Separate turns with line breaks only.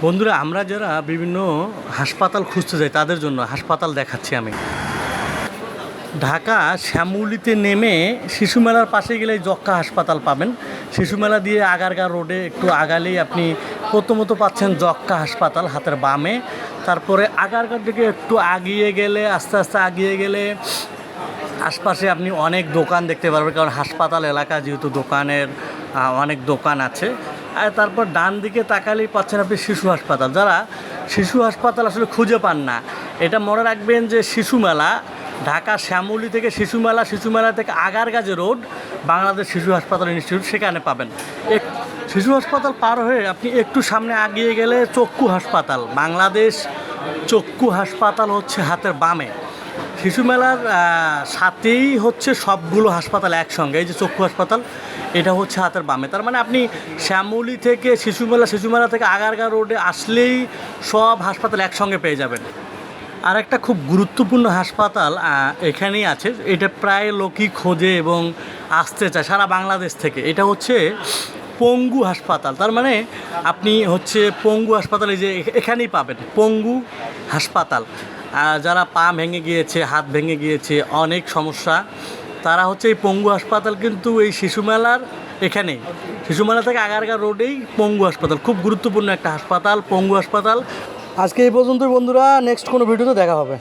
বন্ধুরা, আমরা যারা বিভিন্ন হাসপাতাল খুঁজতে যাই তাদের জন্য হাসপাতাল দেখাচ্ছি আমি। ঢাকা শ্যামলীতে নেমে শিশু মেলার পাশে গেলে যক্ষ্মা হাসপাতাল পাবেন। শিশু মেলা দিয়ে আগারগাঁ রোডে একটু আগালেই আপনি প্রথমত পাচ্ছেন যক্ষ্মা হাসপাতাল হাতের বামে। তারপরে আগারগাঁ থেকে একটু আগিয়ে গেলে আস্তে আস্তে আগিয়ে গেলে আশপাশে আপনি অনেক দোকান দেখতে পারবেন, কারণ হাসপাতাল এলাকা যেহেতু দোকানের অনেক দোকান আছে। আর তারপর ডান দিকে তাকালেই পাচ্ছেন আপনি শিশু হাসপাতাল। যারা শিশু হাসপাতাল আসলে খুঁজে পান না, এটা মনে রাখবেন যে শিশু মেলা ঢাকা শ্যামলী থেকে শিশু মেলা থেকে আগারগাঁ যে রোড বাংলাদেশ শিশু হাসপাতাল ইনস্টিটিউট সেখানে পাবেন। শিশু হাসপাতাল পার হয়ে আপনি একটু সামনে আগিয়ে গেলে চক্ষু হাসপাতাল, বাংলাদেশ চক্ষু হাসপাতাল হচ্ছে হাতের বামে। শিশু মেলার সাথেই হচ্ছে সবগুলো হাসপাতাল একসঙ্গে। এই যে চক্ষু হাসপাতাল, এটা হচ্ছে হাতের বামে। তার মানে আপনি শ্যামলী থেকে শিশু মেলা থেকে আগারগাঁ রোডে আসলেই সব হাসপাতাল একসঙ্গে পেয়ে যাবেন। আর একটা খুব গুরুত্বপূর্ণ হাসপাতাল এখানেই আছে, এটা প্রায় লোকই খোঁজে এবং আসতে চায় সারা বাংলাদেশ থেকে। এটা হচ্ছে পঙ্গু হাসপাতাল। তার মানে আপনি হচ্ছে পঙ্গু হাসপাতাল এই যে এখানেই পাবেন, পঙ্গু হাসপাতাল। যারা পা ভেঙে গিয়েছে, হাত ভেঙে গিয়েছে, অনেক সমস্যা, তারা হচ্ছে এই পঙ্গু হাসপাতাল কিন্তু এই শিশু মেলার এখানেই, শিশু মেলা থেকে আগারগাঁ রোডেই পঙ্গু হাসপাতাল। খুব গুরুত্বপূর্ণ একটা হাসপাতাল পঙ্গু হাসপাতাল। আজকে এই পর্যন্তই বন্ধুরা, নেক্সট কোনো ভিডিওতে দেখা হবে।